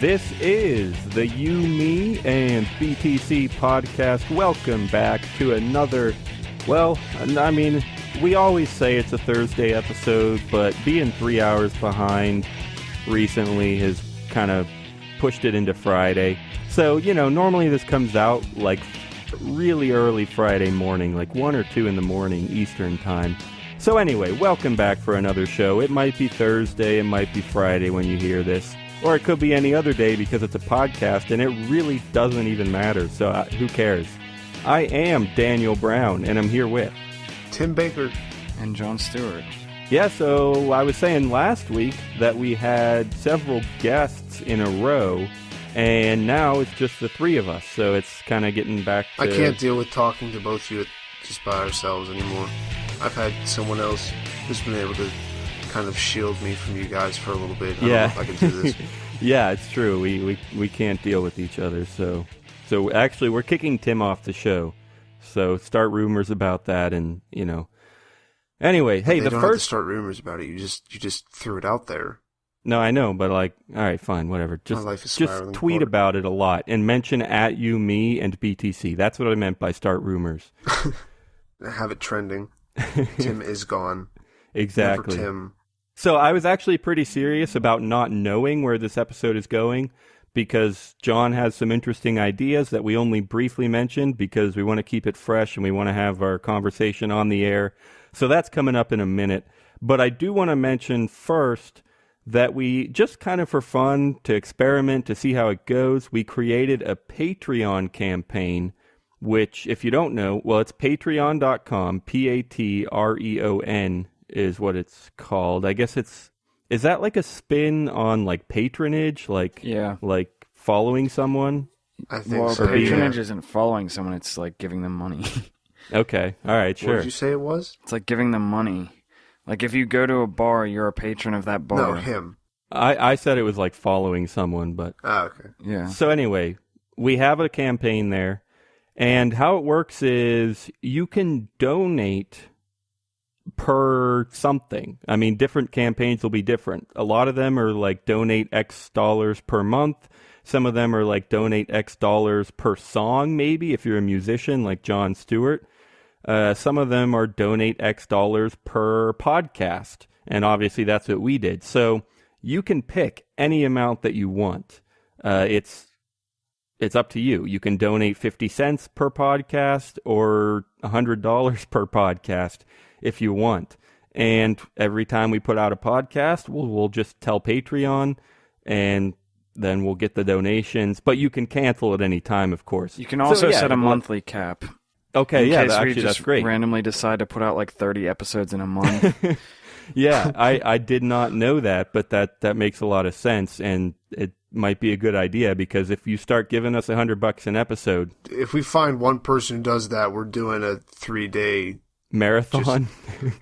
This is the You, Me, and BTC podcast. Welcome back to another, we always say it's a Thursday episode, but being 3 hours behind recently has kind of pushed it into Friday. So, normally this comes out like really early Friday morning, like 1 or 2 in the morning Eastern time. So anyway, welcome back for another show. It might be Thursday, it might be Friday when you hear this. Or it could be any other day because it's a podcast and it really doesn't even matter, so who cares? I am Daniel Brown and I'm here with Tim Baker and John Stewart. Yeah, so I was saying last week that we had several guests in a row and now it's just the three of us, so it's kind of getting back to... I can't deal with talking to both of you just by ourselves anymore. I've had someone else who's been able to kind of shield me from you guys for a little bit. I don't know if I can do this. Yeah, it's true. We can't deal with each other. So actually, we're kicking Tim off the show. So start rumors about that, and Anyway, hey, they don't have to start rumors about it. You just threw it out there. No, I know, but all right, fine, whatever. Just tweet about it a lot and mention at you, me, and BTC. That's what I meant by start rumors. Have it trending. Tim is gone. Exactly. Never Tim. So I was actually pretty serious about not knowing where this episode is going because John has some interesting ideas that we only briefly mentioned because we want to keep it fresh and we want to have our conversation on the air. So that's coming up in a minute. But I do want to mention first that we, just kind of for fun, to experiment, to see how it goes, we created a Patreon campaign, which, if you don't know, well, it's patreon.com, Patreon is what it's called. I guess is that like a spin on like patronage? Like following someone? I think so. Patronage isn't following someone, it's like giving them money. Okay, all right, sure. What did you say it was? It's like giving them money. Like if you go to a bar, you're a patron of that bar. No, him. I said it was like following someone, but... Ah, okay. Yeah. So anyway, we have a campaign there, and how it works is you can donate per something. I mean, different campaigns will be different. A lot of them are like donate X dollars per month. Some of them are like donate X dollars per song, maybe, if you're a musician like John Stewart. Some of them are donate X dollars per podcast. And obviously that's what we did. So you can pick any amount that you want. It's up to you. You can donate 50 cents per podcast or $100 per podcast if you want. And every time we put out a podcast, we'll just tell Patreon and then we'll get the donations. But you can cancel at any time, of course. You can also set a monthly cap. Okay, in case that's great. Randomly decide to put out like 30 episodes in a month. Yeah, I did not know that, but that makes a lot of sense, and it might be a good idea because if you start giving us $100 an episode, if we find one person who does that, we're doing a 3-day marathon,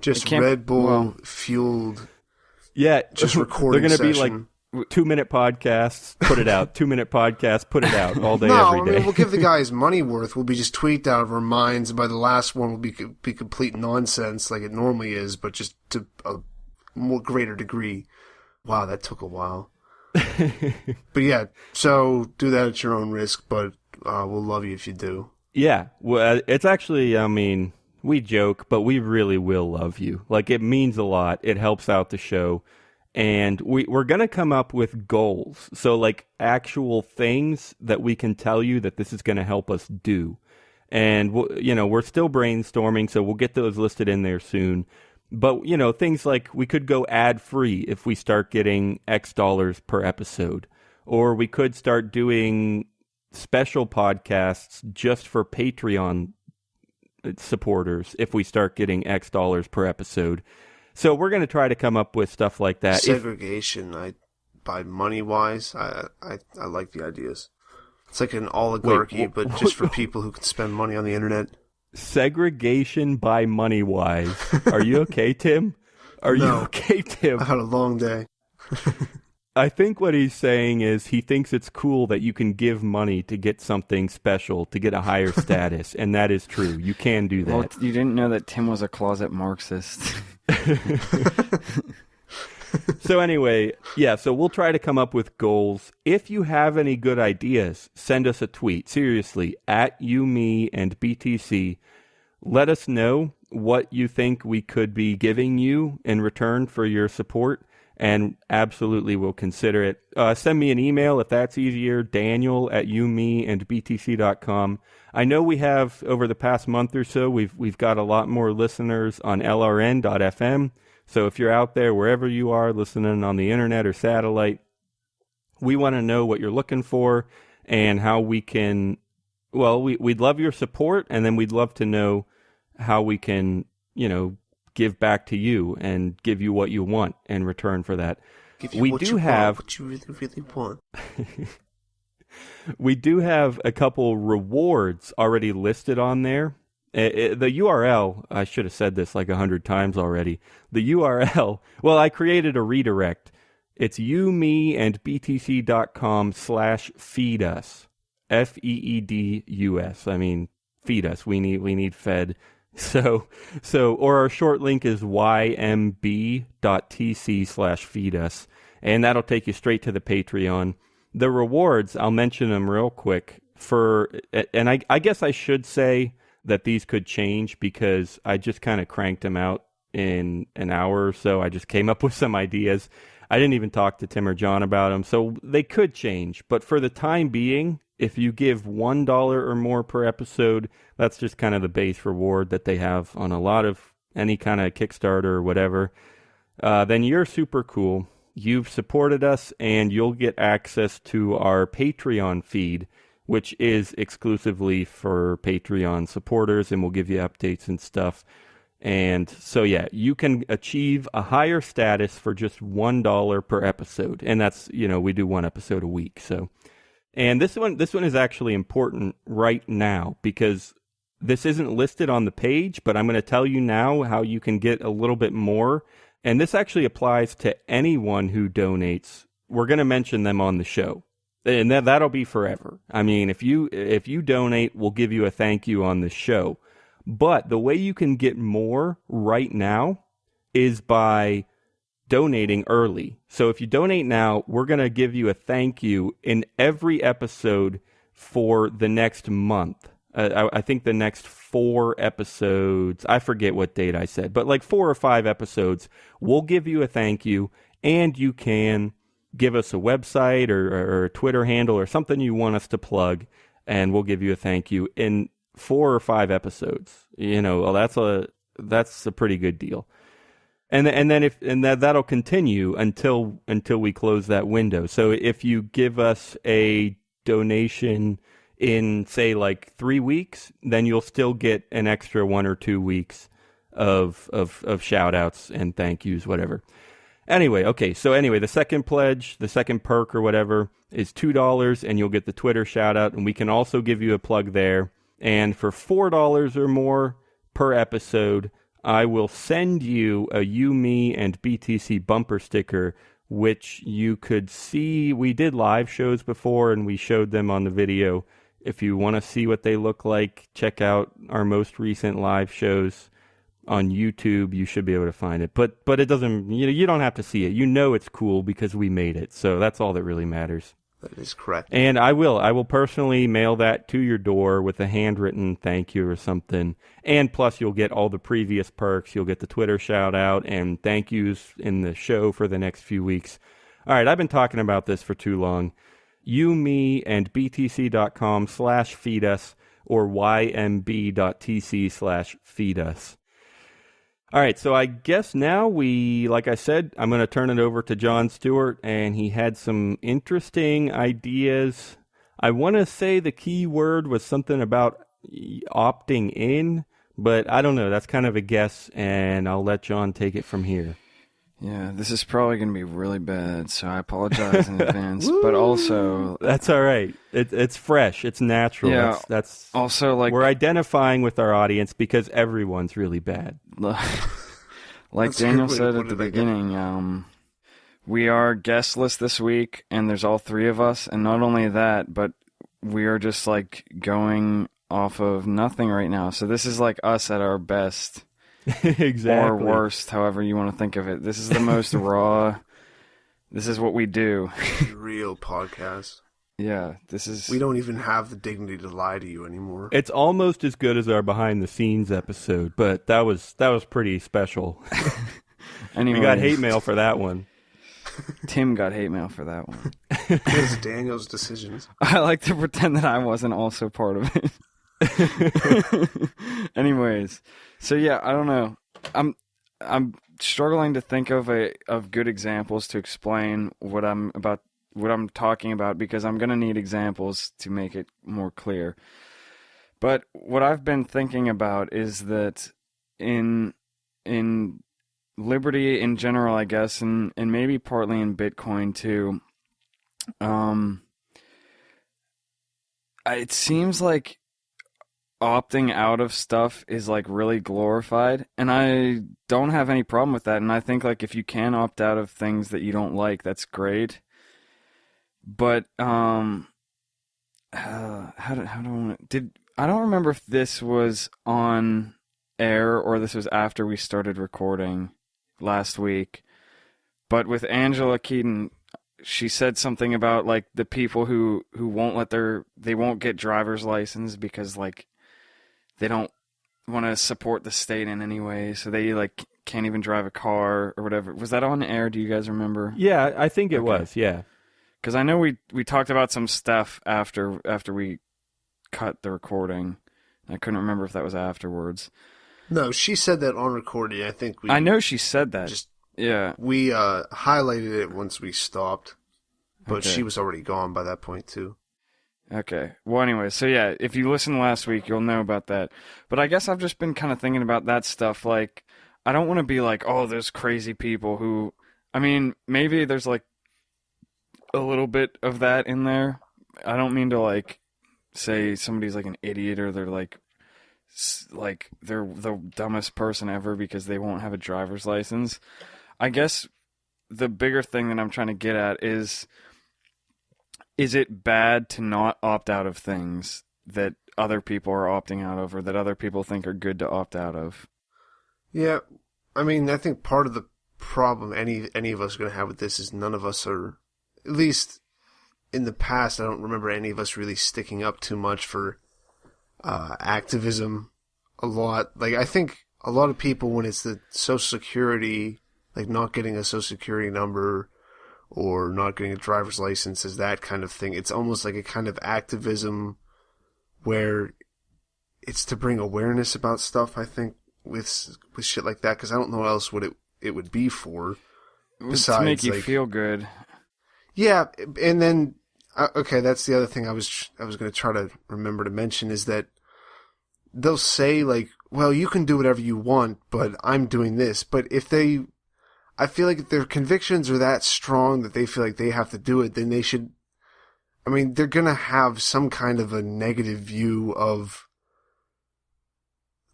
just Red Bull fueled. Yeah, just recording. They're going to be session. Like 2-minute podcasts, put it out. 2-minute podcast, put it out all day, every day. I mean, we'll give the guy his money worth. We'll be just tweaked out of our minds. And by the last one, will be complete nonsense like it normally is, but just to a more greater degree. Wow, that took a while. But yeah, so do that at your own risk, but we'll love you if you do. Yeah, well, it's actually, I mean, we joke, but we really will love you. Like, it means a lot. It helps out the show. And we're going to come up with goals. So like actual things that we can tell you that this is going to help us do. And, we're still brainstorming, so we'll get those listed in there soon. But, things like we could go ad-free if we start getting X dollars per episode. Or we could start doing special podcasts just for Patreon supporters if we start getting X dollars per episode. So we're going to try to come up with stuff like that. Segregation, by money-wise, I like the ideas. It's like an oligarchy, but just for people who can spend money on the internet. Segregation by money-wise. Are you okay, Tim? You okay, Tim? I had a long day. I think what he's saying is he thinks it's cool that you can give money to get something special, to get a higher status, and that is true. You can do that. Well, you didn't know that Tim was a closet Marxist. So anyway, yeah, so we'll try to come up with goals. If you have any good ideas, send us a tweet. Seriously, at you, me, and BTC. Let us know what you think we could be giving you in return for your support, and absolutely we'll consider it. Send me an email if that's easier, Daniel at youmeandbtc.com. I know we have, over the past month or so, we've got a lot more listeners on LRN.FM. So if you're out there, wherever you are, listening on the internet or satellite, we want to know what you're looking for and how we can, well, we'd love your support, and then we'd love to know how we can, give back to you and give you what you want in return for that. Give you We what do you have, want, what you really, really want. we do have a couple rewards already listed on there. The URL, I should have said this like 100 times already. The URL, well, I created a redirect. It's youmeandbtc.com/feed us. FEEDUS. I mean, feed us. We need fed. So, or our short link is ymb.tc/feed us. And that'll take you straight to the Patreon. The rewards, I'll mention them real quick and I guess I should say that these could change because I just kind of cranked them out in an hour or so. I just came up with some ideas. I didn't even talk to Tim or John about them, so they could change. But for the time being, if you give $1 or more per episode, that's just kind of the base reward that they have on a lot of any kind of Kickstarter or whatever. Then you're super cool. You've supported us, and you'll get access to our Patreon feed, which is exclusively for Patreon supporters, and we'll give you updates and stuff. And so, yeah, you can achieve a higher status for just $1 per episode. And that's, we do one episode a week. So, and this one is actually important right now because this isn't listed on the page, but I'm going to tell you now how you can get a little bit more. And this actually applies to anyone who donates. We're going to mention them on the show. And that'll be forever. I mean, if you donate, we'll give you a thank you on the show. But the way you can get more right now is by donating early. So if you donate now, we're going to give you a thank you in every episode for the next month. I think the next 4 episodes, I forget what date I said, but like 4 or 5 episodes, we'll give you a thank you, and you can give us a website or a Twitter handle or something you want us to plug, and we'll give you a thank you in 4 or 5 episodes. Well, that's a pretty good deal. And then that'll continue until we close that window. So if you give us a donation in, say, like 3 weeks, then you'll still get an extra 1 or 2 weeks of shout outs and thank yous, whatever. Anyway, the second pledge, the second perk or whatever is $2, and you'll get the Twitter shout out, and we can also give you a plug there. And for $4 or more per episode, I will send you a You, Me, and BTC bumper sticker, which you could see. We did live shows before, and we showed them on the video. If you want to see what they look like, check out our most recent live shows on YouTube. You should be able to find it. But it doesn't, you don't have to see it. It's cool because we made it. So that's all that really matters. That is correct. And I will personally mail that to your door with a handwritten thank you or something. And plus you'll get all the previous perks. You'll get the Twitter shout out and thank yous in the show for the next few weeks. All right, I've been talking about this for too long. You, me, and btc.com/feed us or ymb.tc/feed us. All right, so I guess now like I said, I'm going to turn it over to John Stewart, and he had some interesting ideas. I want to say the key word was something about opting in, but I don't know. That's kind of a guess, and I'll let John take it from here. Yeah, this is probably going to be really bad, so I apologize in advance. But also, that's all right. It's fresh. It's natural. Yeah. That's also like we're identifying with our audience because everyone's really bad. Like Daniel said at the beginning, we are guestless this week, and there's all 3 of us. And not only that, but we are just like going off of nothing right now. So this is like us at our best. Exactly. Or worst, however you want to think of it. This is the most raw. This is what we do. Real podcast. Yeah, this is... We don't even have the dignity to lie to you anymore. It's almost as good as our behind the scenes episode, but that was pretty special. Anyways, we got hate mail for that one. Tim got hate mail for that one. It's Daniel's decisions. I like to pretend that I wasn't also part of it. Anyways, so yeah, I don't know. I'm struggling to think of good examples to explain what I'm talking about, because I'm going to need examples to make it more clear. But what I've been thinking about is that in liberty in general, I guess, and maybe partly in Bitcoin too, it seems like opting out of stuff is like really glorified, and I don't have any problem with that. And I think like if you can opt out of things that you don't like, that's great. But I don't remember if this was on air or this was after we started recording last week. But with Angela Keaton, she said something about like the people who won't they won't get driver's license because like they don't want to support the state in any way, so they like can't even drive a car or whatever. Was that on air? Do you guys remember? Yeah, I think it was. Yeah, because I know we talked about some stuff after we cut the recording. I couldn't remember if that was afterwards. No, she said that on recording. I know she said that. Yeah. We highlighted it once we stopped, but Okay. she was already gone by that point too. Okay. Well, anyway, so yeah, if you listened last week, you'll know about that. But I guess I've just been kind of thinking about that stuff. Like, I don't want to be like, oh, there's crazy people who... I mean, maybe there's like a little bit of that in there. I don't mean to like say somebody's like an idiot or they're like they're the dumbest person ever because they won't have a driver's license. I guess the bigger thing that I'm trying to get at is it bad to not opt out of things that other people are opting out of or that other people think are good to opt out of? Yeah, I mean, I think part of the problem any of us are going to have with this is none of us are, at least in the past, I don't remember any of us really sticking up too much for activism a lot. Like, I think a lot of people, when it's the Social Security, like not getting a Social Security number or not getting a driver's license, is that kind of thing. It's almost like a kind of activism where it's to bring awareness about stuff, I think, with shit like that, because I don't know what else it would be for. Besides, to make you like, feel good. Yeah, and then okay, that's the other thing I was going to try to remember to mention is that they'll say like, well, you can do whatever you want, but I'm doing this. But I feel like if their convictions are that strong that they feel like they have to do it, then they should, I mean, they're going to have some kind of a negative view of,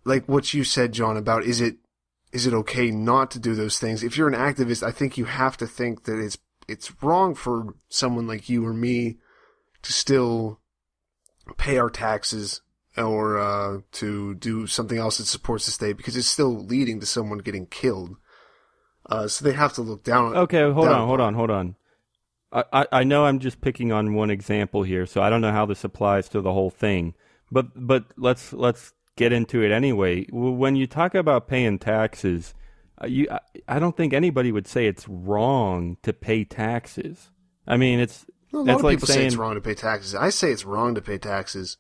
like what you said, John, about is it okay not to do those things? If you're an activist, I think you have to think that it's wrong for someone like you or me to still pay our taxes or to do something else that supports the state because it's still leading to someone getting killed. So they have to look down. Okay, hold on. I know I'm just picking on one example here, so I don't know how this applies to the whole thing. But let's get into it anyway. When you talk about paying taxes, I don't think anybody would say it's wrong to pay taxes. I mean, a lot of people say it's wrong to pay taxes. I say it's wrong to pay taxes.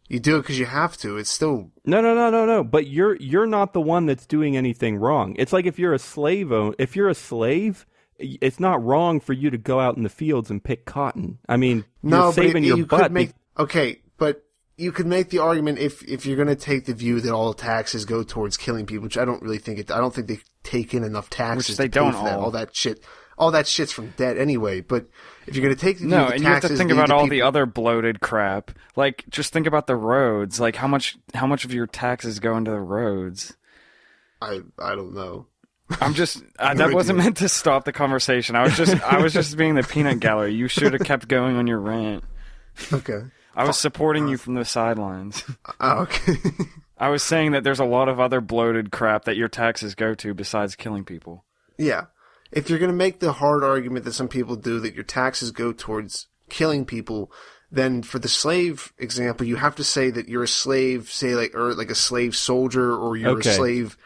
You do it because you have to. It's still no. But you're not the one that's doing anything wrong. It's like if you're a slave, it's not wrong for you to go out in the fields and pick cotton. I mean, you're saving your butt. Okay, but you could make the argument if you're going to take the view that all taxes go towards killing people, which I don't really think I don't think they take in enough taxes. Which they to pay don't for that. All that shit's from debt anyway. But if you're going to take the view that and you have to think about all people, the other bloated crap. Like, just think about the roads. Like, how much of your taxes go into the roads? I don't know. I'm just that wasn't meant to stop the conversation. I was just being the peanut gallery. You should have kept going on your rant. Okay. I was supporting you from the sidelines. Okay. I was saying that there's a lot of other bloated crap that your taxes go to besides killing people. Yeah. If you're going to make the hard argument that some people do that your taxes go towards killing people, then for the slave example, you have to say that you're a slave, say like a slave soldier, or you're a slave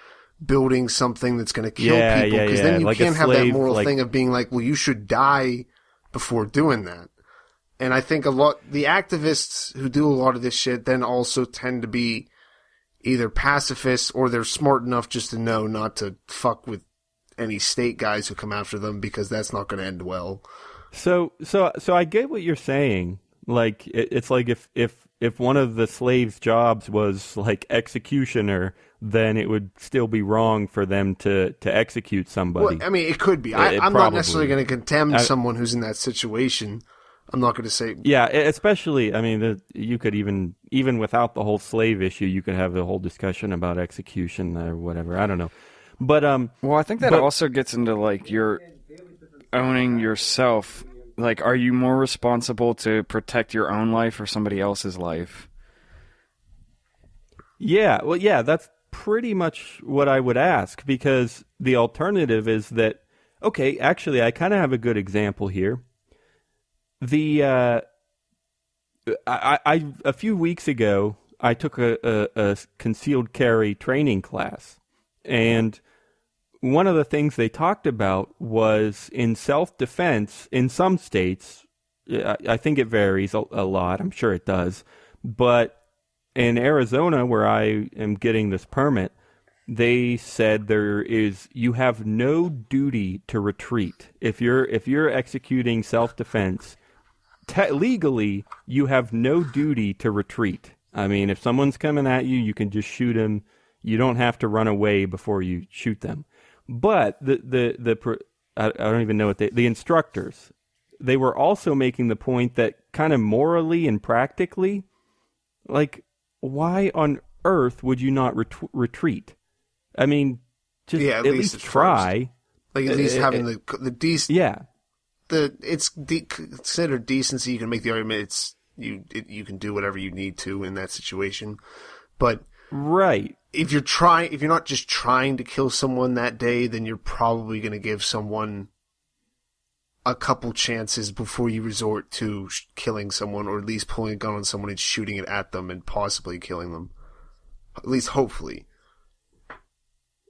building something that's going to kill people. Because then you can't have that moral thing of being like, well, you should die before doing that. And I think the activists who do a lot of this shit then also tend to be either pacifists or they're smart enough just to know not to fuck with any state guys who come after them, because that's not going to end well. So I get what you're saying. Like, it's like if one of the slaves' jobs was like executioner, then it would still be wrong for them to execute somebody. Well, I mean, it could be. I'm not necessarily going to condemn someone who's in that situation. I'm not going to say... Yeah, especially, I mean, you could even without the whole slave issue, you could have the whole discussion about execution or whatever. I don't know. But well, I think that also gets into, like, your owning yourself. Like, are you more responsible to protect your own life or somebody else's life? Yeah, well, yeah, that's pretty much what I would ask, because the alternative is that, okay, actually, I kind of have a good example here. A few weeks ago, I took a concealed carry training class, and one of the things they talked about was in self-defense in some states. I think it varies a lot. I'm sure it does. But in Arizona, where I am getting this permit, they said you have no duty to retreat. If you're executing self-defense, legally, you have no duty to retreat. I mean, if someone's coming at you, you can just shoot them. You don't have to run away before you shoot them. But I don't even know what the instructors, they were also making the point that kind of morally and practically, like, why on earth would you not retreat? I mean, just at least try. Like, at least having the decent. Yeah. It's considered decency. You can make the argument you can do whatever you need to in that situation, but right. If you're not just trying to kill someone that day, then you're probably going to give someone a couple chances before you resort to killing someone, or at least pulling a gun on someone and shooting it at them and possibly killing them. At least, hopefully.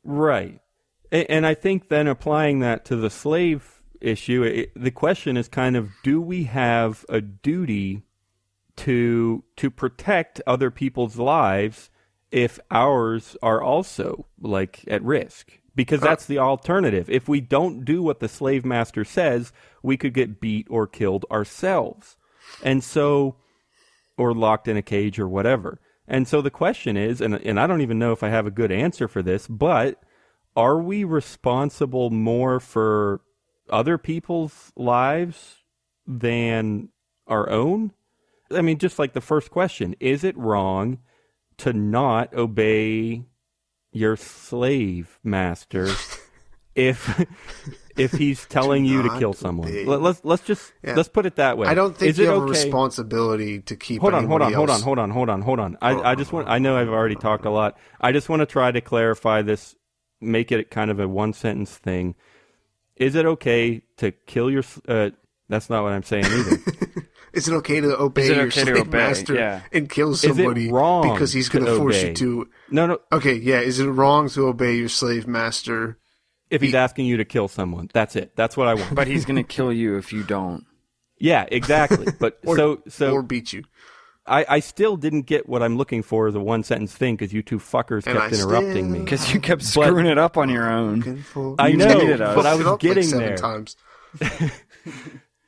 Right. And I think then applying that to the slave issue, the question is kind of, do we have a duty to protect other people's lives if ours are also, like, at risk? Because that's the alternative. If we don't do what the slave master says, we could get beat or killed ourselves. And so, or locked in a cage or whatever. And so the question is, and I don't even know if I have a good answer for this, but are we responsible more for other people's lives than our own? I mean, just like the first question, is it wrong to not obey your slave master if he's telling you to kill someone? Let's put it that way. I don't think is you it have okay? a responsibility to keep. Hold on. I know I've already talked a lot. I just want to try to clarify this, make it kind of a one sentence thing. Is it okay to kill your? That's not what I'm saying either. Is it okay to obey your slave master and kill somebody because he's going to force you to? No. Okay, yeah. Is it wrong to obey your slave master if he's asking you to kill someone? That's it. That's what I want. But he's going to kill you if you don't. Yeah, exactly. But or beat you. I still didn't get what I'm looking for as a one sentence thing, because you two fuckers kept interrupting me. Because you kept screwing it up on your own. I know, but I was getting there. Times.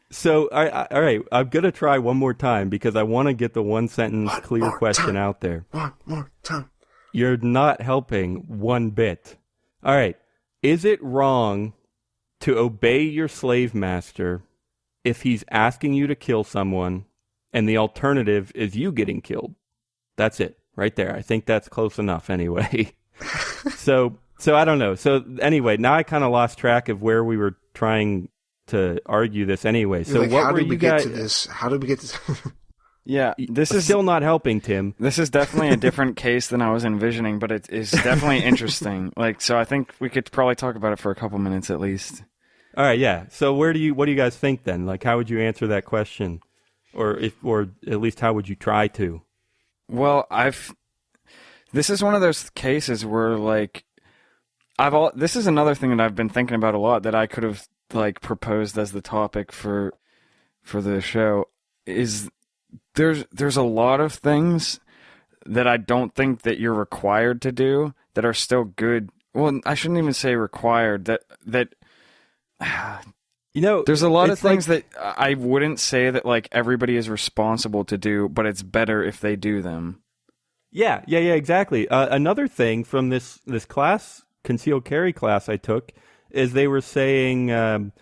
So, all right, I'm going to try one more time because I want to get the one sentence clear question out there. One more time. You're not helping one bit. All right. Is it wrong to obey your slave master if he's asking you to kill someone and the alternative is you getting killed? That's it right there. I think that's close enough anyway. So I don't know. So anyway, now I kind of lost track of where we were trying to argue this anyway. So like, what how were did we you guys? Get to this? How did we get to this? Yeah, this is still not helping, Tim. This is definitely a different case than I was envisioning, but it is definitely interesting. Like, so I think we could probably talk about it for a couple minutes at least. All right, yeah. So what do you guys think then? Like, how would you answer that question, or at least how would you try to? Well, this is one of those cases where like this is another thing that I've been thinking about a lot that I could have like proposed as the topic for the show is there's a lot of things that I don't think that you're required to do that are still good. Well, I shouldn't even say required. That there's a lot of things that I wouldn't say that like everybody is responsible to do, but it's better if they do them. Yeah, exactly. Another thing from this class, concealed carry class I took, is they were saying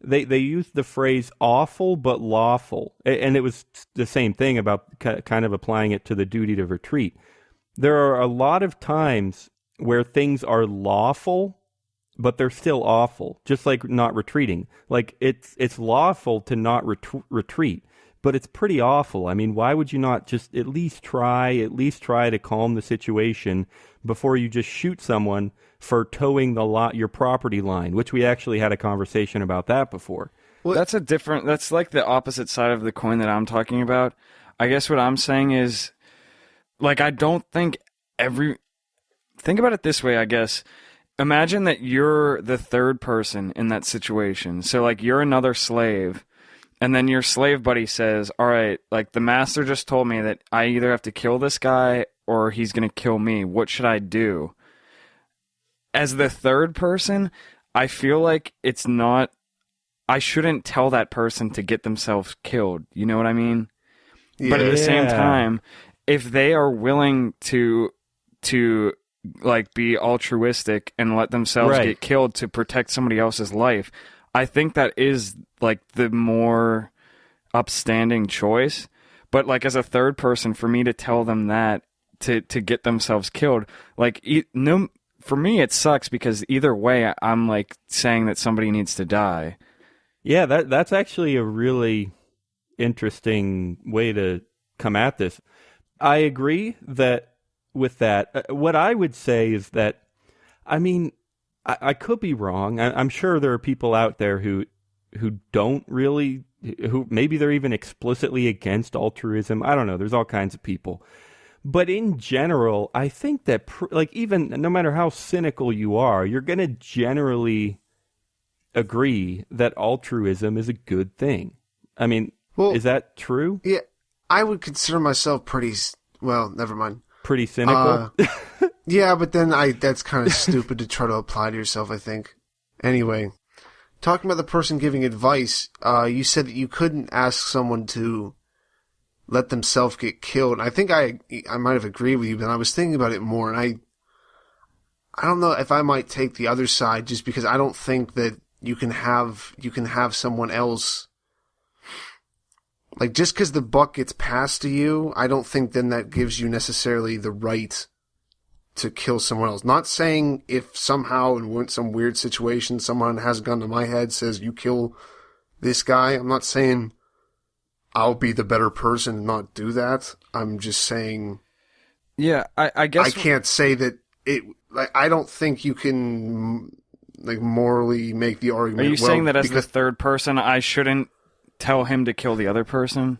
they used the phrase awful but lawful, and it was the same thing about kind of applying it to the duty to retreat. There are a lot of times where things are lawful, but they're still awful, just like not retreating. Like it's lawful to not retreat, but it's pretty awful. I mean, why would you not just at least try to calm the situation before you just shoot someone for towing your property line, which we actually had a conversation about that before. Well, that's like the opposite side of the coin that I'm talking about. I guess what I'm saying is, like, I don't think think about it this way, I guess. Imagine that you're the third person in that situation. So, like, you're another slave, and then your slave buddy says, all right, like, the master just told me that I either have to kill this guy or he's going to kill me. What should I do? As the third person, I feel like I shouldn't tell that person to get themselves killed. You know what I mean? Yeah. But at the same time, if they are willing to like be altruistic and let themselves get killed to protect somebody else's life, I think that is like the more upstanding choice. But like as a third person, for me to tell them that to get themselves killed, like for me it sucks because either way I'm like saying that somebody needs to die. Yeah, that's actually a really interesting way to come at this. I agree with that. What I would say is that, I mean, I could be wrong. I'm sure there are people out there who don't really, who maybe they're even explicitly against altruism. I don't know. There's all kinds of people. But in general, I think that like even no matter how cynical you are, you're going to generally agree that altruism is a good thing. I mean, is that true? Yeah, I would consider myself well, never mind. Pretty cynical? Yeah, but then that's kind of stupid to try to apply to yourself, I think. Anyway, talking about the person giving advice, you said that you couldn't ask someone to let themselves get killed. I think I might have agreed with you, but I was thinking about it more, and I don't know if I might take the other side, just because I don't think that you can have someone else, like, just because the buck gets passed to you, I don't think then that gives you necessarily the right to kill someone else. Not saying if somehow in some weird situation someone has a gun to my head, says you kill this guy, I'm not saying I'll be the better person and not do that. I'm just saying, yeah, I guess I can't say that it. Like, I don't think you can like morally make the argument. Are you saying that as the third person, I shouldn't tell him to kill the other person?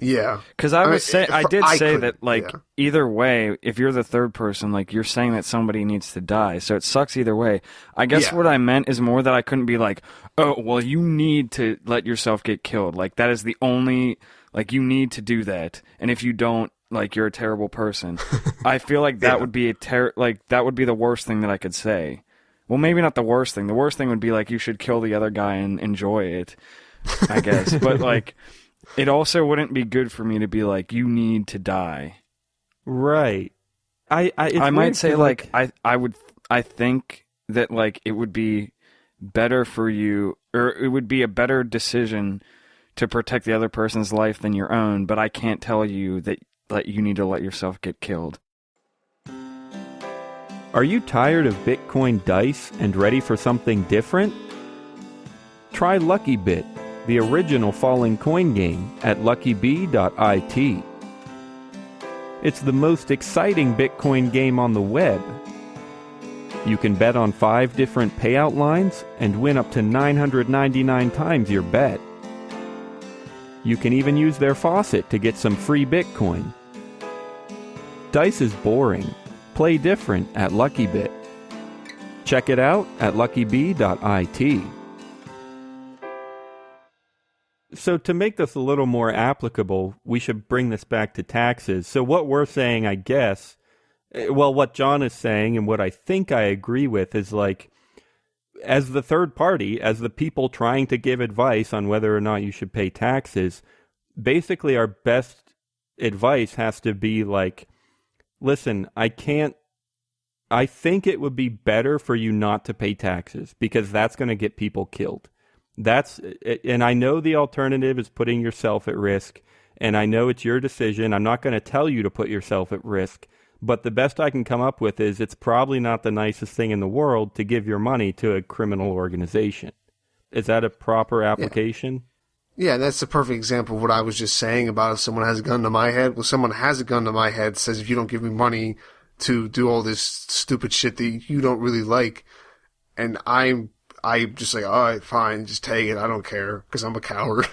Yeah, because I did say that, like, either way, if you're the third person, like, you're saying that somebody needs to die, so it sucks either way. I guess what I meant is more that I couldn't be like, oh, well, you need to let yourself get killed. Like, that is the only, like, you need to do that, and if you don't, like, you're a terrible person. I feel like that would be that would be the worst thing that I could say. Well, maybe not the worst thing. The worst thing would be, like, you should kill the other guy and enjoy it, I guess. But, like, it also wouldn't be good for me to be like, you need to die. Right. I might say, like, I think that, like, it would be better for you, or it would be a better decision to protect the other person's life than your own, but I can't tell you that you need to let yourself get killed. Are you tired of Bitcoin dice and ready for something different? Try Lucky Bit, the original falling coin game, at luckybee.it. It's the most exciting Bitcoin game on the web. You can bet on 5 different payout lines and win up to 999 times your bet. You can even use their faucet to get some free Bitcoin. Dice is boring. Play different at LuckyBit. Check it out at luckybee.it. So to make this a little more applicable, we should bring this back to taxes. So what we're saying, I guess, well, what John is saying and what I think I agree with is like, as the third party, as the people trying to give advice on whether or not you should pay taxes, basically our best advice has to be like, listen, I think it would be better for you not to pay taxes because that's going to get people killed. And I know the alternative is putting yourself at risk, and I know it's your decision. I'm not going to tell you to put yourself at risk, but the best I can come up with is it's probably not the nicest thing in the world to give your money to a criminal organization. Is that a proper application? Yeah, that's the perfect example of what I was just saying about if someone has a gun to my head. Well, someone has a gun to my head, says if you don't give me money to do all this stupid shit that you don't really like, and I'm just like, all right, fine, just take it. I don't care because I'm a coward.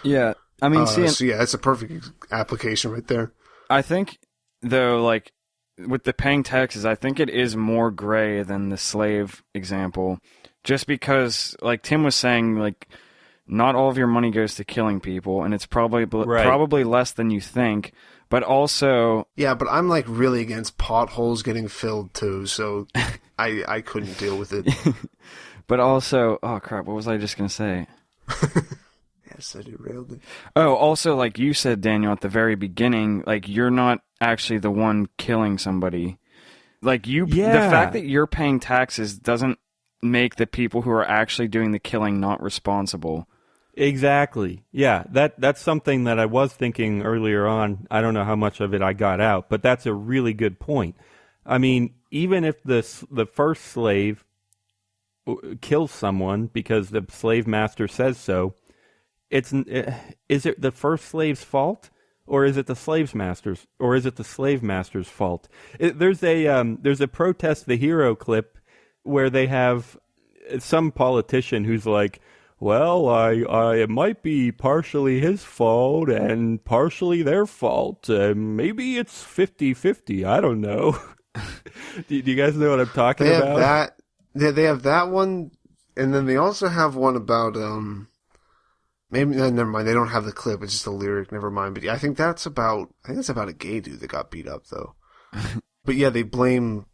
Yeah, I mean, so yeah, that's a perfect application right there. I think, though, like, with the paying taxes, I think it is more gray than the slave example. Just because, like Tim was saying, like, not all of your money goes to killing people, and it's probably less than you think. But also... Yeah, but I'm, like, really against potholes getting filled, too, so I couldn't deal with it. But also... Oh, crap, what was I just going to say? Yes, I derailed it. Oh, also, like you said, Daniel, at the very beginning, like, you're not actually the one killing somebody. Like, the fact that you're paying taxes doesn't make the people who are actually doing the killing not responsible. Exactly. Yeah, that's something that I was thinking earlier on. I don't know how much of it I got out, but that's a really good point. I mean, even if the first slave kills someone because the slave master says so, is it the first slave's fault, or is it the slave master's fault? There's a Protest the Hero clip where they have some politician who's like, well, it might be partially his fault and partially their fault. Maybe it's 50-50. I don't know. do you guys know what I'm talking about? They have that one, and then they also have one about maybe never mind. They don't have the clip. It's just a lyric. Never mind. But yeah, I think that's about a gay dude that got beat up though. But yeah, they blame.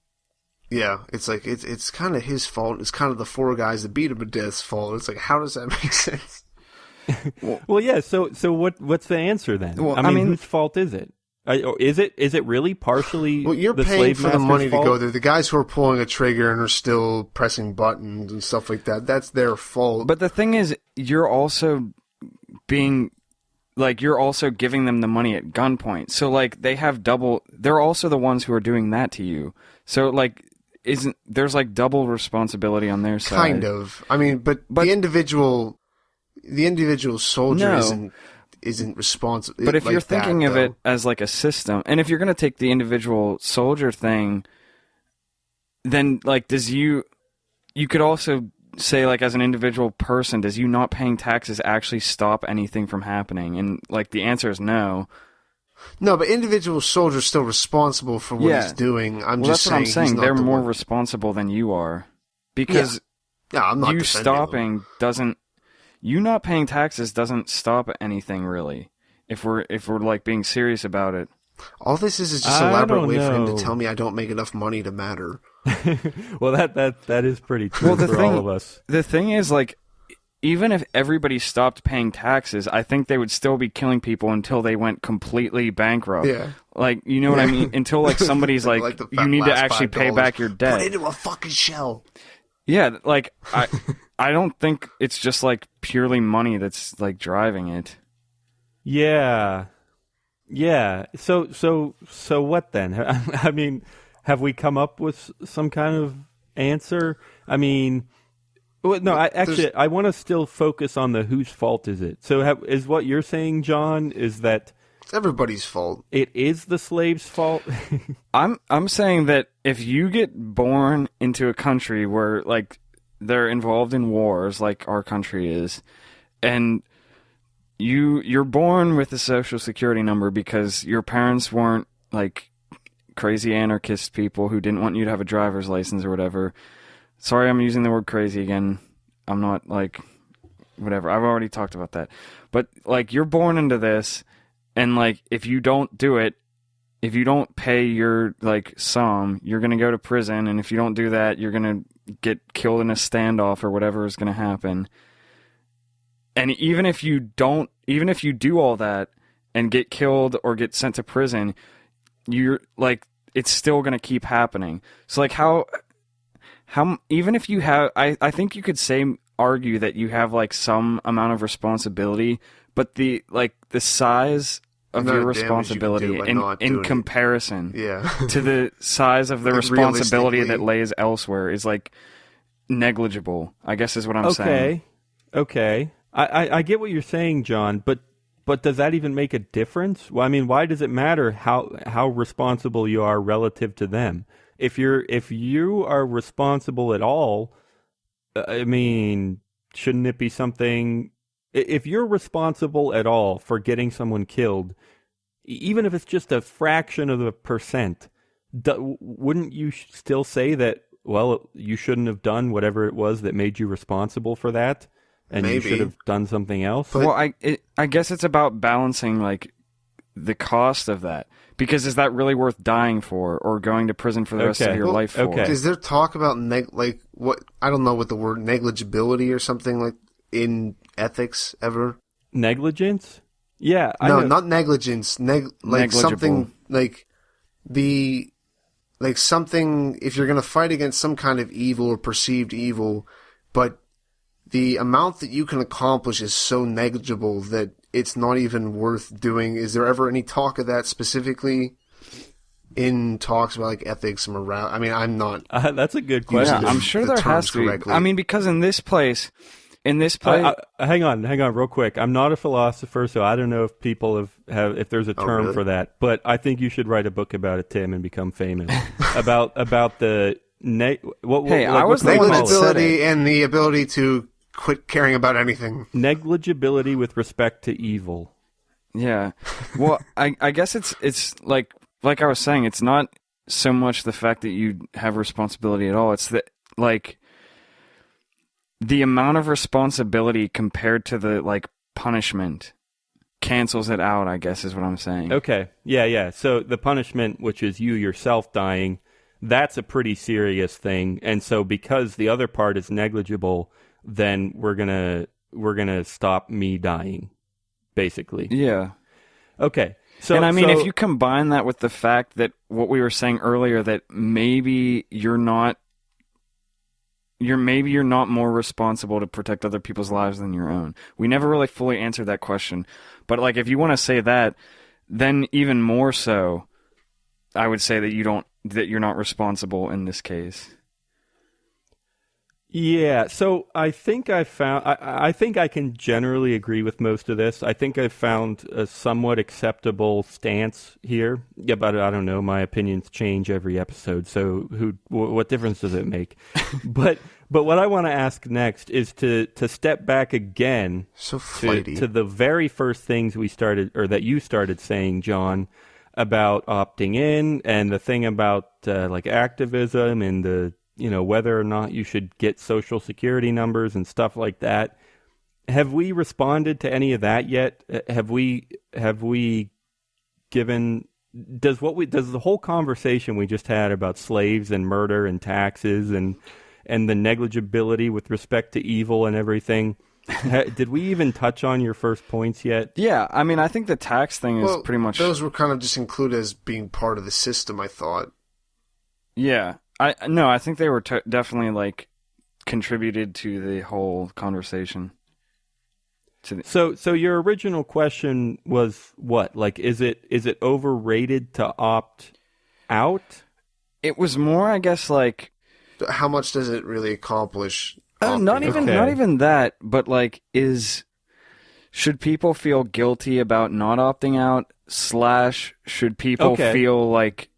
Yeah, it's like it's kind of his fault. It's kind of the 4 guys that beat him to death's fault. It's like, how does that make sense? Well, yeah. So what's the answer then? Well, I mean, whose fault is it? Is it really partially? Well, you're the paying slave for the master's money fault? to go there. The guys who are pulling a trigger and are still pressing buttons and stuff like that, that's their fault. But the thing is, you're also giving them the money at gunpoint. So like they're also the ones who are doing that to you. So like there's like double responsibility on their side. Kind of. I mean, but the individual soldier isn't responsible. But if you're thinking of it as like a system, and if you're going to take the individual soldier thing, then like you could also say, like, as an individual person, does you not paying taxes actually stop anything from happening? And like the answer is no. No, but individual soldiers still responsible for what he's doing. That's what I'm saying. They're more responsible than you are, because I'm not you stopping them. You not paying taxes doesn't stop anything really. If we're like being serious about it. All this is just an elaborate way for him to tell me I don't make enough money to matter. Well, that is pretty true for all of us. The thing is, like, even if everybody stopped paying taxes, I think they would still be killing people until they went completely bankrupt. Yeah. Like, you know what I mean? Until, like, somebody's like you need to actually pay back your debt. Put it into a fucking shell. Yeah, like, I don't think it's just, like, purely money that's, like, driving it. Yeah. Yeah. So what then? I mean, have we come up with some kind of answer? I mean... Well, no, I want to still focus on the whose fault is it. So is what you're saying, John, is that It's everybody's fault. It is the slave's fault. I'm saying that if you get born into a country where like they're involved in wars, like our country is, and you're born with a social security number because your parents weren't like crazy anarchist people who didn't want you to have a driver's license or whatever. Sorry, I'm using the word crazy again. I'm not like whatever. I've already talked about that. But like you're born into this, and like if you don't do it, if you don't pay your like sum, you're going to go to prison, and if you don't do that, you're going to get killed in a standoff or whatever is going to happen. And even if you do all that and get killed or get sent to prison, you're like it's still going to keep happening. So like how even if you have I think you could argue that you have like some amount of responsibility, but the size of your responsibility in comparison to the size of the responsibility that lays elsewhere is like negligible, I guess is what I'm saying. Okay. I get what you're saying, John, but does that even make a difference? Well, I mean, why does it matter how responsible you are relative to them? If you are responsible at all, I mean, shouldn't it be something? If you're responsible at all for getting someone killed, even if it's just a fraction of a percent, wouldn't you still say that, well, you shouldn't have done whatever it was that made you responsible for that? And maybe you should have done something else? Well, I guess it's about balancing, like, the cost of that. Because is that really worth dying for or going to prison for the rest of your life for? Okay. Is there talk about, I don't know what the word, negligibility or something, like, in ethics ever? Negligence? Yeah. No, not negligence. Like, something, like, something, if you're going to fight against some kind of evil or perceived evil, but the amount that you can accomplish is so negligible that it's not even worth doing. Is there ever any talk of that specifically in talks about like ethics and morale? I mean, I'm not. That's a good question. Yeah, I'm sure there has to be. Correctly. I mean, because in this place. Hang on, real quick. I'm not a philosopher, so I don't know if people if there's a term for that. But I think you should write a book about it, Tim, and become famous about the negligibility and the ability to quit caring about anything. Negligibility with respect to evil. Yeah. Well, I guess it's like I was saying, it's not so much the fact that you have responsibility at all. It's that like the amount of responsibility compared to the like punishment cancels it out, I guess is what I'm saying. Okay. Yeah. So the punishment, which is you yourself dying, that's a pretty serious thing. And so because the other part is negligible, then we're gonna stop me dying, basically. Yeah. Okay. So, and I mean, if you combine that with the fact that what we were saying earlier, that maybe you're not more responsible to protect other people's lives than your own. We never really fully answered that question, but like if you want to say that, then even more so, I would say that you're not responsible in this case. Yeah, so I think I can generally agree with most of this. I think I've found a somewhat acceptable stance here. Yeah, but I don't know. My opinions change every episode, so what difference does it make? But what I want to ask next is to step back again to the very first things we started, or that you started saying, John, about opting in and the thing about like activism and the whether or not you should get social security numbers and stuff like that. Have we responded to any of that yet? Have we given, does the whole conversation we just had about slaves and murder and taxes and the negligibility with respect to evil and everything, did we even touch on your first points yet? Yeah, I mean, I think the tax thing is pretty much... Those were kind of just included as being part of the system, I thought. Yeah. I think they were definitely like contributed to the whole conversation. So your original question was what? Like, is it overrated to opt out? It was more, I guess, like how much does it really accomplish? Not even that, but like should people feel guilty about not opting out / should people feel like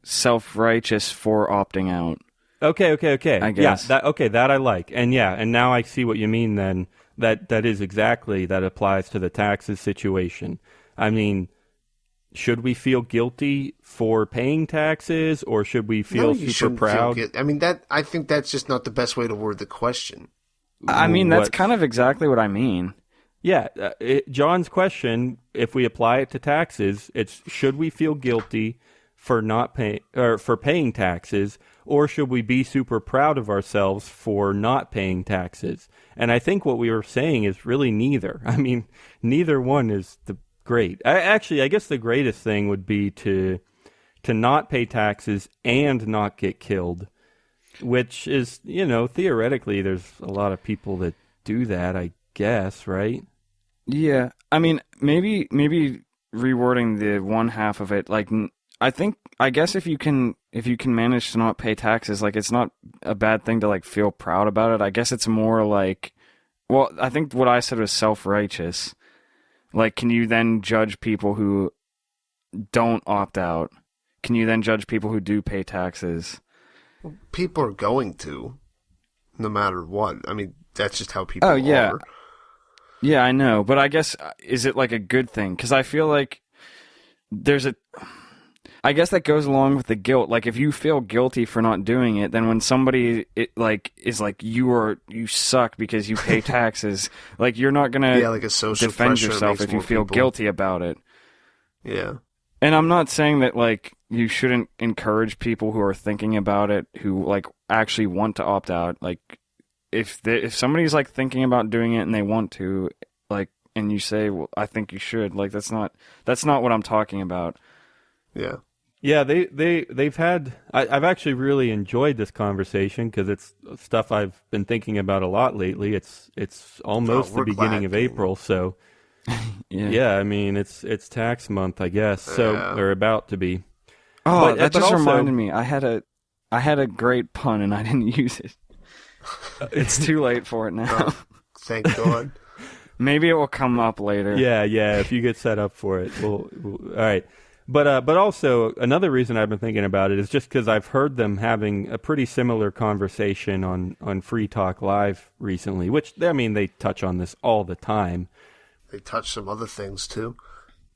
self-righteous for opting out? Okay. I guess. Yeah, that I like. And now I see what you mean then. That is exactly, that applies to the taxes situation. I mean, should we feel guilty for paying taxes, or should we feel super proud? I think that's just not the best way to word the question. I mean, that's kind of exactly what I mean. Yeah, John's question, if we apply it to taxes, it's should we feel guilty for not paying or for paying taxes, or should we be super proud of ourselves for not paying taxes? And I think what we were saying is really neither. I mean, neither one is the great. I guess the greatest thing would be to not pay taxes and not get killed, which is, theoretically, there's a lot of people that do that, I guess, right? Yeah, I mean, maybe rewording the one half of it, like, I guess if you can manage to not pay taxes, like, it's not a bad thing to, like, feel proud about it. I guess it's more like, well, I think what I said was self-righteous. Like, can you then judge people who don't opt out? Can you then judge people who do pay taxes? Well, people are going to, no matter what. I mean, that's just how people are. Yeah, I know. But I guess, is it like a good thing? Because I feel like I guess that goes along with the guilt. Like, if you feel guilty for not doing it, then when somebody is like you suck because you pay taxes, like, you're not gonna like a social defend yourself if you feel guilty about it. Yeah. And I'm not saying that, like, you shouldn't encourage people who are thinking about it, who, like, actually want to opt out. Like, if somebody's, like, thinking about doing it and they want to, like, and you say, well, I think you should, like, that's not what I'm talking about. Yeah. Yeah, they've had. I've actually really enjoyed this conversation because it's stuff I've been thinking about a lot lately. It's almost the beginning of April, so yeah. I mean, it's tax month, I guess. So or about to be. Oh, that just reminded me. I had a great pun and I didn't use it. It's too late for it now. Oh, thank God. Maybe it will come up later. Yeah. If you get set up for it, we'll all right. But also, another reason I've been thinking about it is just because I've heard them having a pretty similar conversation on Free Talk Live recently, which, I mean, they touch on this all the time. They touch some other things, too.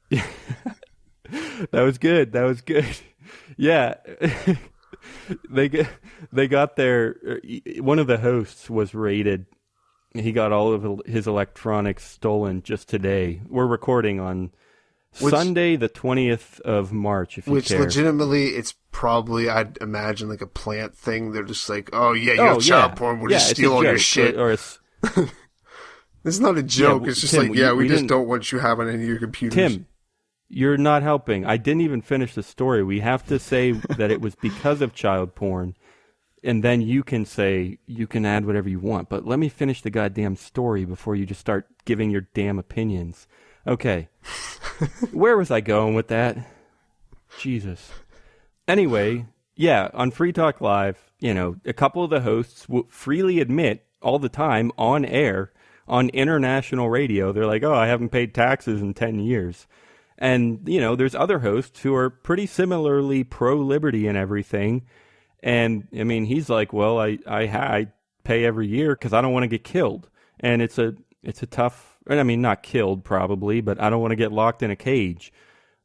That was good. Yeah. They got their... One of the hosts was raided. He got all of his electronics stolen just today. We're recording on... Sunday, the 20th of March, if you care. Which legitimately, it's probably, I'd imagine, like a plant thing. They're just like, oh, yeah, you have child porn. We'll just steal all your shit. It's not a joke. It's just Tim, we just don't want you having any of your computers. Tim, you're not helping. I didn't even finish the story. We have to say that it was because of child porn, and then you can add whatever you want. But let me finish the goddamn story before you just start giving your damn opinions. Okay. Where was I going with that? Jesus. Anyway, yeah, on Free Talk Live, a couple of the hosts will freely admit all the time on air, on international radio, they're like, oh, I haven't paid taxes in 10 years. And, there's other hosts who are pretty similarly pro-liberty and everything. And, I mean, he's like, well, I pay every year because I don't want to get killed. And it's a tough... I mean, not killed probably, but I don't want to get locked in a cage,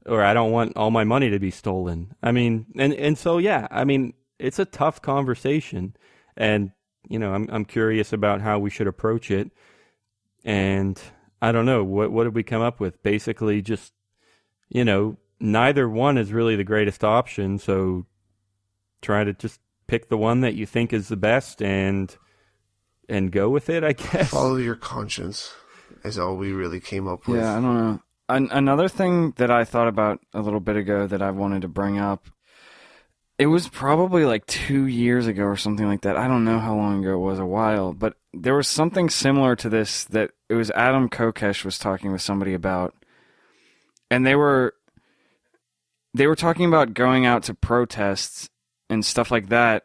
or I don't want all my money to be stolen. I mean, and so, yeah, I mean, it's a tough conversation, and, I'm curious about how we should approach it, and I don't know, what did we come up with? Basically just, neither one is really the greatest option, so try to just pick the one that you think is the best and go with it, I guess. Follow your conscience. Is all we really came up with. Yeah, I don't know. Another thing that I thought about a little bit ago that I wanted to bring up, it was probably like 2 years ago or something like that. I don't know how long ago it was, a while. But there was something similar to this that it was Adam Kokesh was talking with somebody about. And they were talking about going out to protests and stuff like that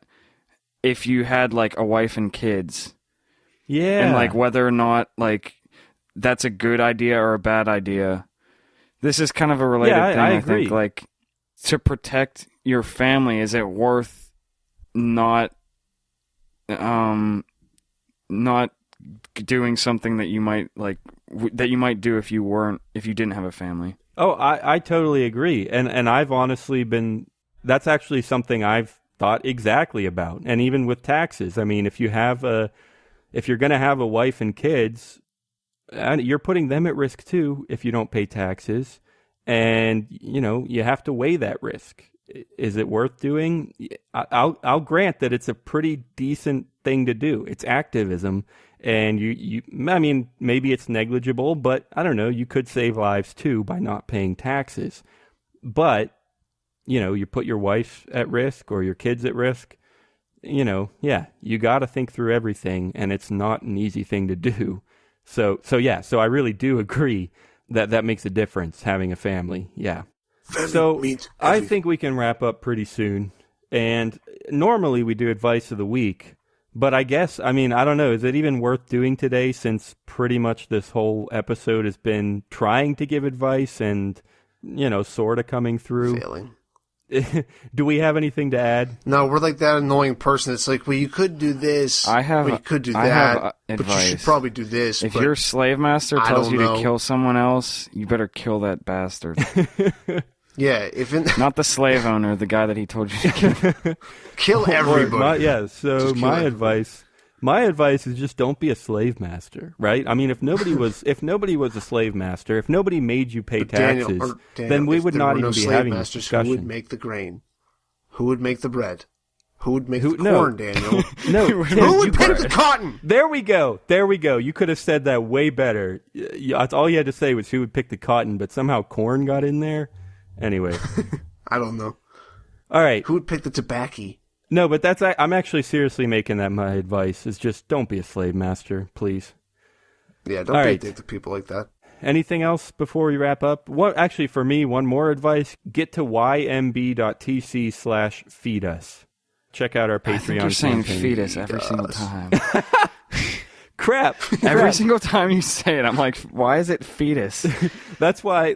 if you had like a wife and kids. Yeah. And like whether or not like... that's a good idea or a bad idea. This is kind of a related thing, I I agree. think. Like, to protect your family, is it worth not doing something that you might that you might do if you didn't have a family? Oh, I totally agree. And I've honestly that's actually something I've thought exactly about. And even with taxes, I mean, if you're going to have a wife and kids, you're putting them at risk too if you don't pay taxes. And, you have to weigh that risk. Is it worth doing? I'll grant that it's a pretty decent thing to do. It's activism. And I mean, maybe it's negligible, but I don't know, you could save lives too by not paying taxes. But, you put your wife at risk or your kids at risk, you got to think through everything, and it's not an easy thing to do. So I really do agree that makes a difference, having a family. Yeah. So I think we can wrap up pretty soon. And normally we do advice of the week. But I guess, I mean, I don't know, is it even worth doing today, since pretty much this whole episode has been trying to give advice and, sort of coming through? Failing. Do we have anything to add? No, we're like that annoying person. It's like, well, you could do this. You could do that. But you should probably do this. If your slave master tells you to kill someone else, you better kill that bastard. Yeah, not the slave owner, the guy that he told you to kill. Kill everybody. My advice is just don't be a slave master, right? I mean, if nobody was a slave master, if nobody made you pay taxes, Daniel, then we would not even be having this discussion. Who would make the grain? Who would make the bread? Who would make the corn, Daniel? No, who would pick the cotton? There we go. You could have said that way better. That's all you had to say was who would pick the cotton, but somehow corn got in there. Anyway. I don't know. All right. Who would pick the tobacco? No, but I'm actually seriously making that my advice, is just don't be a slave master, please. Yeah, don't be a dick to people like that. Anything else before we wrap up? Actually, for me, one more advice. Get to ymb.tc/feed us. Check out our Patreon. I think you're saying feed us every single time. Crap. Every single time you say it, I'm like, why is it fetus? That's why.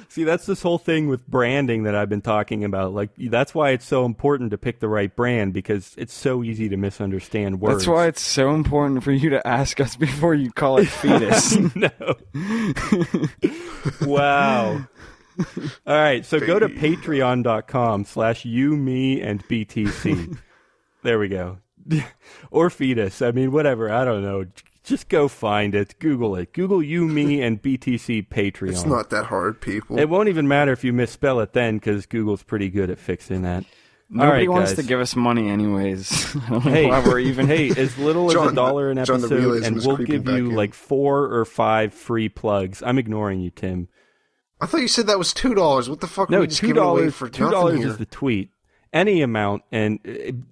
See, that's this whole thing with branding that I've been talking about. Like, that's why it's so important to pick the right brand, because it's so easy to misunderstand words. That's why it's so important for you to ask us before you call it fetus. No. Wow. All right, so go to patreon.com/you, me, and BTC. There we go. Or fetus. I mean, whatever. I don't know. Just go find it. Google it. Google you, me, and BTC Patreon. It's not that hard, people. It won't even matter if you misspell it then, because Google's pretty good at fixing that. Nobody wants to give us money anyways. I don't know why we're even... Hey, as little as $1 an episode, and we'll give you like 4 or 5 free plugs. I'm ignoring you, Tim. I thought you said that was $2. What the fuck? No, are we just giving away for $2 is the tweet. Any amount, and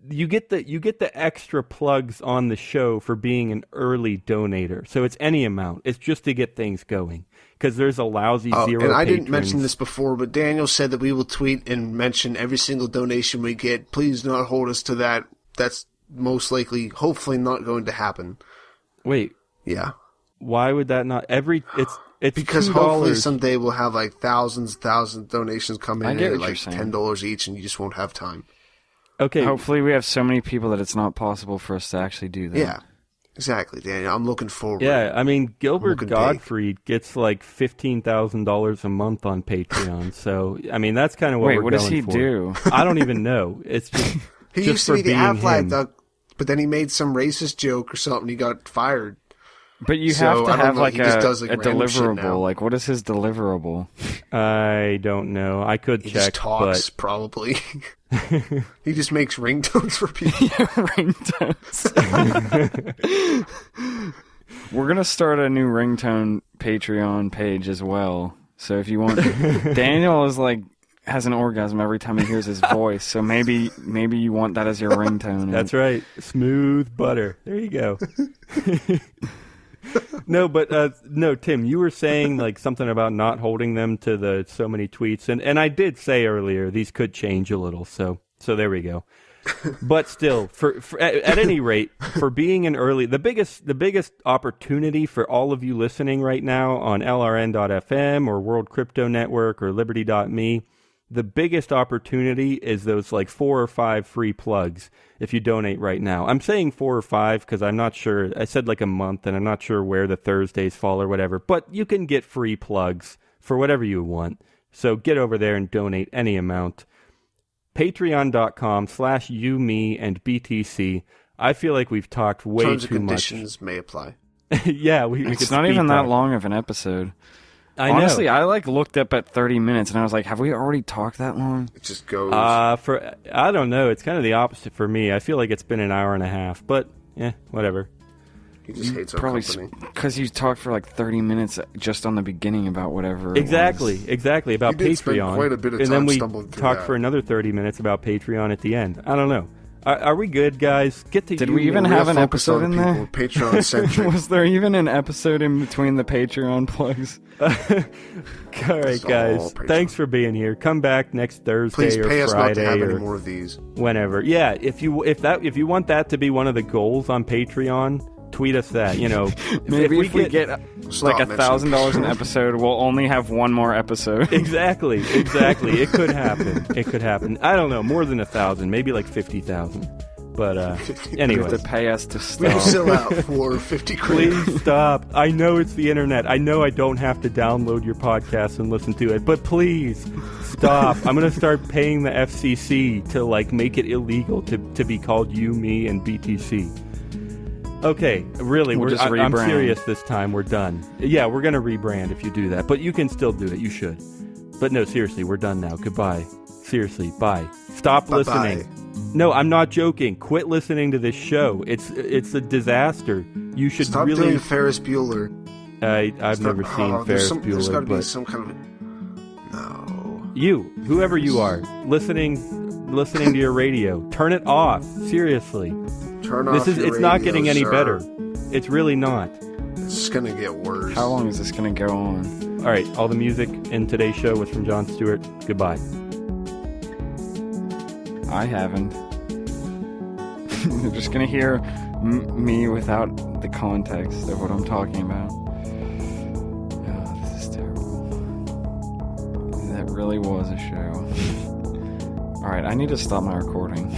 you get the extra plugs on the show for being an early donator. So it's any amount. It's just to get things going, because there's a lousy zero. And I patrons. didn't mention this before, but Daniel said that we will tweet and mention every single donation we get. Please do not hold us to that. That's most likely, hopefully, not going to happen. Wait. Yeah. Why would that not? It's because $2. hopefully someday we'll have like thousands donations come in at like $10 each, and you just won't have time. Okay. Hopefully we have so many people that it's not possible for us to actually do that. Yeah, exactly, Daniel. I'm looking forward. Yeah, I mean, Gilbert Gottfried gets like $15,000 a month on Patreon. So, I mean, that's kind of what we're going for. Wait, what does he do? I don't even know. It's just he just used to be the Aflac duck, but then he made some racist joke or something. He got fired. But you have to have like a deliverable. Like, what is his deliverable? I don't know. I could check. He just talks, but... probably. He just makes ringtones for people. Ringtones. We're going to start a new ringtone Patreon page as well. So if you want... Daniel is like... has an orgasm every time he hears his voice, so maybe you want that as your ringtone. That's right. Smooth butter. There you go. No, but no, Tim, you were saying like something about not holding them to the so many tweets, and I did say earlier these could change a little, so there we go. But still, at any rate, for being an early, the biggest opportunity for all of you listening right now on LRN.FM or World Crypto Network or Liberty.me, the biggest opportunity is those like 4 or 5 free plugs if you donate right now. I'm saying 4 or 5 because I'm not sure. I said like a month, and I'm not sure where the Thursdays fall or whatever. But you can get free plugs for whatever you want. So get over there and donate any amount. Patreon.com/you, me, and BTC. I feel like we've talked way Terms too and much. Conditions may apply. Yeah, it's not even that long of an episode. Honestly, I looked up at 30 minutes and I was like, have we already talked that long? It just goes. I don't know. It's kind of the opposite for me. I feel like it's been an hour and a half, but whatever. He just hates our company. Because you talked for like 30 minutes just on the beginning about whatever. Exactly about you did Patreon. Spend quite a bit of and time then we stumbling through talked that. for another 30 minutes about Patreon at the end. I don't know. Are we good, guys? Did we even have an episode in there? Patreon centric. Was there even an episode in between the Patreon plugs? All right, guys. Thanks for being here. Come back next Thursday Please or pay us not to Friday have or any more of these. whenever. Yeah, if you want that to be one of the goals on Patreon, tweet us that. Maybe if we get like $1,000 an episode, we'll only have one more episode. Exactly. It could happen. I don't know, more than 1,000, maybe like 50,000. But anyway, you have to pay us to stop. We'll sell out for 50 quid. Please stop. I know it's the internet. I know I don't have to download your podcast and listen to it, but please stop. I'm going to start paying the FCC to make it illegal to be called you, me, and BTC. Okay, really, I'm serious this time. We're done. Yeah, we're going to rebrand if you do that, but you can still do it. You should. But no, seriously, we're done now. Goodbye. Seriously, bye. Stop listening. No, I'm not joking. Quit listening to this show. It's a disaster. You should Stop really... doing Ferris Bueller. I've never seen Ferris Bueller. There's got to be but some kind of... No. You, whoever you are, listening to your radio, turn it off. Seriously. Turn off your It's not radio, getting any sir. better. It's really not. It's just going to get worse. How long is this going to go on? All right, all the music in today's show was from Jon Stewart. Goodbye. I haven't. You're just going to hear me without the context of what I'm talking about. Oh, this is terrible. That really was a show. Alright, I need to stop my recording.